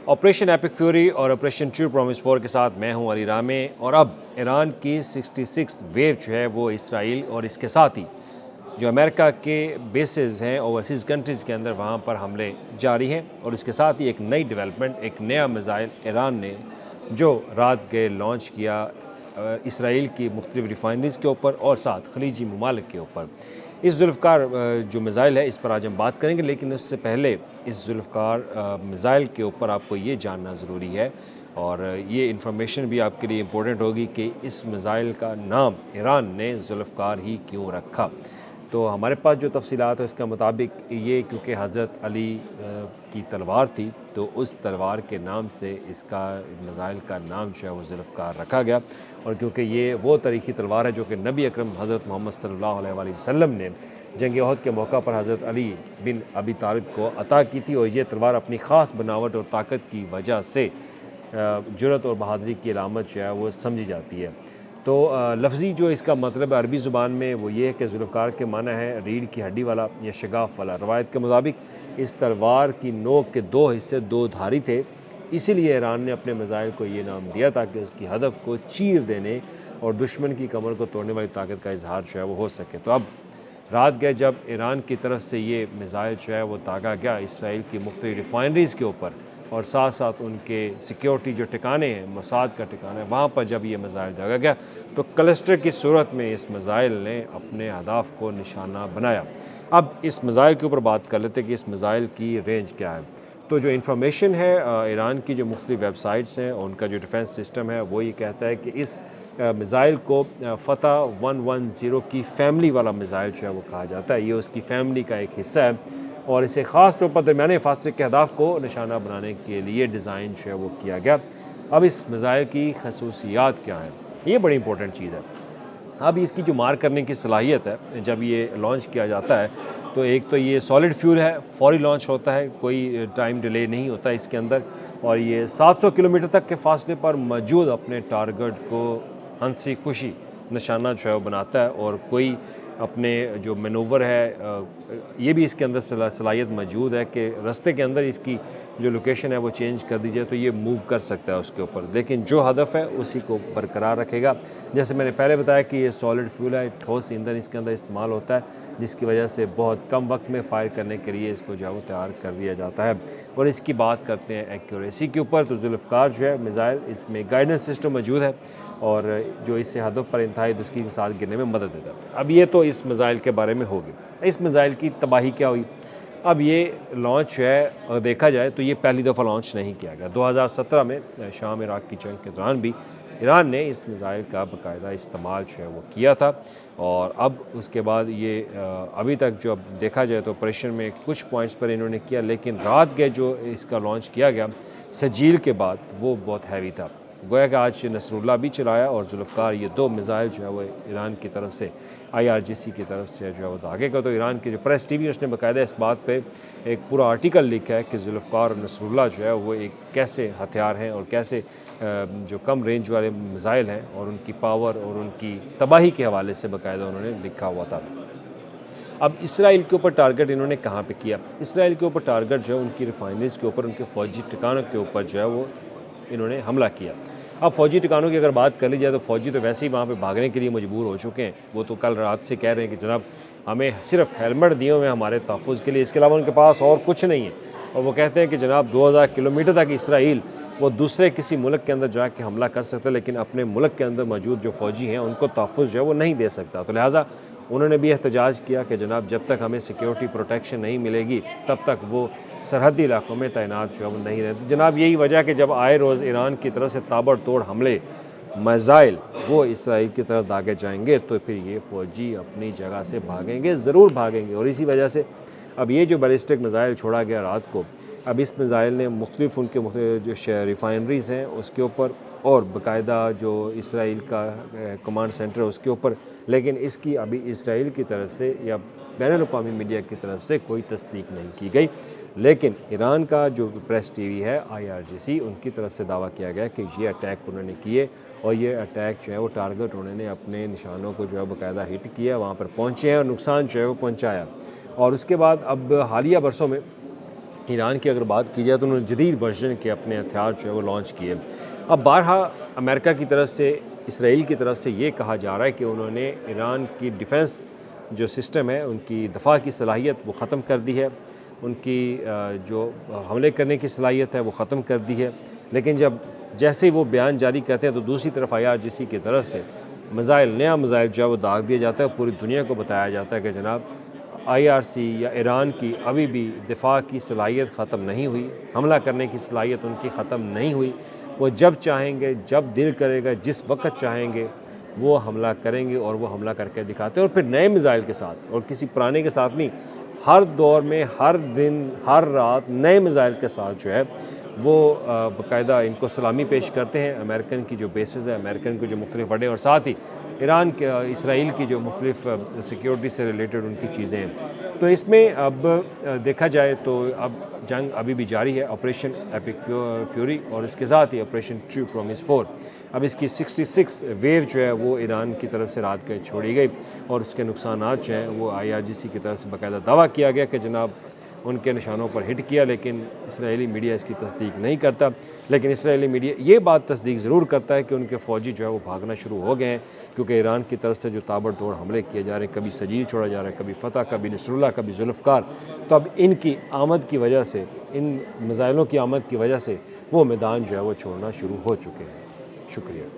Operation epic fury और operation true promise 4 के साथ मैं हूं अली रामे। और अब ईरान की 66 वेव जो है वो इसराइल और इसके साथ ही जो अमेरिका के बेसेस हैं ओवरसीज़ कंट्रीज़ के अंदर वहाँ पर हमले जारी हैं। और इसके साथ ही एक नई डेवलपमेंट, एक नया मिसाइल ईरान ने जो रात गए लॉन्च किया इसराइल की मुख्तलिफ रिफाइनरीज़ के ऊपर और साथ खलीजी ममालिक के ऊपर। इस जुल्फ़कार जो मिसाइल है इस पर आज हम बात करेंगे, लेकिन उससे पहले इस जुल्फ़कार मिसाइल के ऊपर आपको ये जानना ज़रूरी है और ये इन्फॉर्मेशन भी आपके लिए इम्पोर्टेंट होगी कि इस मिसाइल का नाम ईरान ने जुल्फ़कार ही क्यों रखा। तो हमारे पास जो तफ़सीलात है उसके मुताबिक ये क्योंकि हज़रत अली की तलवार थी, तो उस तलवार के नाम से इसका मिसाइल का नाम जो है वो जुल्फ़कार रखा गया। और क्योंकि ये वो तारीख़ी तलवार है जो कि नबी अकरम हज़रत मोहम्मद सल्लल्लाहु अलैहि वसल्लम ने जंग उहद के मौका पर हज़रत अली बिन अबी तालिब को अता की थी। और ये तलवार अपनी ख़ास बनावट और ताकत की वजह से जुर्रत और बहादुरी की अलामत जो है वो समझी जाती है। तो लफ्ज़ी जो इसका मतलब है अरबी ज़ुबान में वो ये है कि जुल्फ़कार के माना है रीढ़ की हड्डी वाला या शगाफ़ वाला। रवायत के मुताबिक इस तलवार की नोक के दो हिस्से दो धारी थे, इसीलिए ईरान ने अपने मिसाइल को ये नाम दिया ताकि उसकी हदफ को चीर देने और दुश्मन की कमर को तोड़ने वाली ताकत का इजहार जो है वो हो सके। तो अब रात गए जब ईरान की तरफ से ये मिसाइल जो है वो दागा गया इसराइल की मुख्तलिफ रिफाइनरीज़ के ऊपर और साथ साथ उनके सिक्योरिटी जो ठिकाने हैं, मोसाद का ठिकाना है, वहाँ पर जब ये मिसाइल दागा गया तो क्लस्टर की सूरत में इस मिसाइल ने अपने अहदाफ को निशाना बनाया। अब इस मिसाइल के ऊपर बात कर लेते हैं कि इस मिसाइल की रेंज क्या है। तो जो इन्फॉर्मेशन है ईरान की जो मुख्तलिफ वेबसाइट्स हैं उनका जो डिफेंस सिस्टम है वो ये कहता है कि इस मिसाइल को फ़तह 110 की फैमिली वाला मिसाइल जो है वो कहा जाता है। ये उसकी फैमिली का एक हिस्सा है और इसे ख़ास तौर पर दरमियाने फासले के अहदाफ को निशाना बनाने के लिए डिज़ाइन जो है वो किया गया। अब इस मिसाइल की खसूसियात क्या हैं, ये बड़ी इंपॉर्टेंट चीज़ है। अब इसकी जो मार करने की सलाहियत है जब ये लॉन्च किया जाता है तो एक तो ये सॉलिड फ्यूल है, फौरी लॉन्च होता है, कोई टाइम डिले नहीं होता इसके अंदर। और ये 700 किलोमीटर तक के फासले पर मौजूद अपने टारगेट को हंसी खुशी निशाना जो है वो बनाता है। और कोई अपने जो मैनूवर है ये भी इसके अंदर सलाहियत मौजूद है कि रास्ते के अंदर इसकी जो लोकेशन है वो चेंज कर दी जाए तो ये मूव कर सकता है उसके ऊपर, लेकिन जो हदफ है उसी को बरकरार रखेगा। जैसे मैंने पहले बताया कि ये सॉलिड फ्यूल है, ठोस ईंधन इसके अंदर इस्तेमाल होता है जिसकी वजह से बहुत कम वक्त में फायर करने के लिए इसको जो है वो तैयार कर दिया जाता है। और इसकी बात करते हैं एक्यूरेसी के ऊपर, तो जुल्फ़कार जो है मिसाइल इसमें गाइडेंस सिस्टम मौजूद है और जो इससे हदफ पर इंतहाई दुस्ती के साथ गिरने में मदद देता है। अब ये तो इस मिसाइल के बारे में हो गया। इस मिसाइल की तबाही क्या हुई? अब ये लॉन्च है अगर देखा जाए तो ये पहली दफ़ा लॉन्च नहीं किया गया। 2017 में शाम इराक की जंग के दौरान भी ईरान ने इस मिसाइल का बाकायदा इस्तेमाल जो है वो किया था। और अब उसके बाद ये अभी तक जो अब देखा जाए तो ऑपरेशन में कुछ पॉइंट्स पर इन्होंने किया, लेकिन रात के जो इसका लॉन्च किया गया सजील के बाद वो बहुत हैवी था। गोया कि आज नसरुल्लाह भी चलाया और जुल्फ़कार, ये दो मिसाइल जो है वो ईरान की तरफ से IRGC की तरफ से जो है वो दागे का। तो ईरान की जो प्रेस TV उसने बाकायदा इस बात पे एक पूरा आर्टिकल लिखा है कि जुल्फ़कार और नसरुल्लाह जो है वो एक कैसे हथियार हैं और कैसे जो कम रेंज वाले मिसाइल हैं और उनकी पावर और उनकी तबाही के हवाले से बाकायदा उन्होंने लिखा हुआ था। अब इसराइल के ऊपर टारगेट इन्होंने कहाँ पे किया? इसराइल के ऊपर टारगेट जो है उनकी रिफाइनरीज़ के ऊपर, उनके फ़ौजी ठिकानों के ऊपर जो है वो इन्होंने हमला किया। अब फ़ौजी ठिकानों की अगर बात कर ली जाए तो फ़ौजी तो वैसे ही वहाँ पे भागने के लिए मजबूर हो चुके हैं। वो तो कल रात से कह रहे हैं कि जनाब हमें सिर्फ़ हेलमेट दिए हुए हैं हमारे तहफ़्फ़ुज़ के लिए, इसके अलावा उनके पास और कुछ नहीं है। और वो कहते हैं कि जनाब 2000 किलोमीटर तक इसराइल वो दूसरे किसी मुल्क के अंदर जाके हमला कर सकता है, लेकिन अपने मुल्क के अंदर मौजूद जो फ़ौजी हैं उनको तहफ़्फ़ुज़ जो है वो नहीं दे सकता। तो लिहाजा उन्होंने भी एहतजाज किया कि जनाब जब तक हमें सिक्योरिटी प्रोटेक्शन नहीं मिलेगी तब तक वो सरहदी इलाकों में तैनात जो है वो नहीं रहते। जनाब यही वजह कि जब आए रोज़ ईरान की तरफ से ताबड़तोड़ हमले मिसाइल वो इसराइल की तरफ दागे जाएंगे तो फिर ये फ़ौजी अपनी जगह से भागेंगे, ज़रूर भागेंगे। और इसी वजह से अब ये जो बैलिस्टिक मिसाइल छोड़ा गया रात को, अब इस मिसाइल ने मुख्तलिफ उनके जो रिफाइनरीज़ हैं उसके ऊपर और बाकायदा जो इसराइल का कमांड सेंटर है उसके ऊपर, लेकिन इसकी अभी इसराइल की तरफ से या बैनुल-अक़वामी मीडिया की तरफ से कोई तस्दीक नहीं की गई। लेकिन ईरान का जो प्रेस TV है IRGC, उनकी तरफ से दावा किया गया कि ये अटैक उन्होंने किए और ये अटैक जो है वो टारगेट उन्होंने अपने निशानों को जो है बाकायदा हिट किया, वहाँ पर पहुँचे हैं और नुकसान जो है वो पहुँचाया। और उसके बाद अब हालिया बरसों में ईरान की अगर बात की जाए तो उन्होंने जदीद वर्जन के अपने हथियार जो है वो लॉन्च किए। अब बारहा अमेरिका की तरफ से, इसराइल की तरफ से ये कहा जा रहा है कि उन्होंने ईरान की डिफेंस जो सिस्टम है, उनकी दफ़ा की सलाहियत वो ख़त्म कर दी है, उनकी जो हमले करने की सलाहियत है वो ख़त्म कर दी है। लेकिन जैसे ही वो बयान जारी करते हैं तो दूसरी तरफ IRGC की तरफ से नया मिज़ाइल जो है वो दाग दिया जाता है, पूरी दुनिया को बताया जाता है कि जनाब IRC या ईरान की अभी भी दिफा की सलाहियत ख़त्म नहीं हुई, हमला करने की सलाहियत उनकी ख़त्म नहीं हुई। वो जब चाहेंगे, जब दिल करेगा, जिस वक्त चाहेंगे वो हमला करेंगे और वो हमला करके दिखाते हैं, और फिर नए मिज़ाइल के साथ और किसी पुराने के साथ नहीं, हर दौर में, हर दिन, हर रात नए मिज़ाइल के साथ जो है वो बाकायदा इनको सलामी पेश करते हैं। अमेरिकन की जो बेसेस है, अमेरिकन के जो मुख्तलिफ अड्डे, और साथ ही ईरान के इसराइल की जो मुख्तलिफ सिक्योरिटी से रिलेटेड उनकी चीज़ें हैं। तो इसमें अब देखा जाए तो अब जंग अभी भी जारी है, ऑपरेशन एपिक फ्यूरी और इसके साथ ही ऑपरेशन ट्रू प्रॉमिस 4। अब इसकी 66 वेव जो है वो ईरान की तरफ से रात को छोड़ी गई और उसके नुकसानात जो हैं वो IRGC की तरफ से बाकायदा दावा किया गया कि जनाब उनके निशानों पर हिट किया, लेकिन इसराइली मीडिया इसकी तस्दीक नहीं करता। लेकिन इसराइली मीडिया ये बात तस्दीक ज़रूर करता है कि उनके फ़ौजी जो है वो भागना शुरू हो गए हैं, क्योंकि ईरान की तरफ से जो ताबड़तोड़ हमले किए जा रहे हैं, कभी सजीर छोड़ा जा रहा है, कभी फ़तह, कभी नसरुल्लाह, कभी जुल्फ़कार, तो अब इनकी आमद की वजह से, इन मिज़ाइलों की आमद की वजह से वो मैदान जो है वो छोड़ना शुरू हो चुके हैं। शुक्रिया।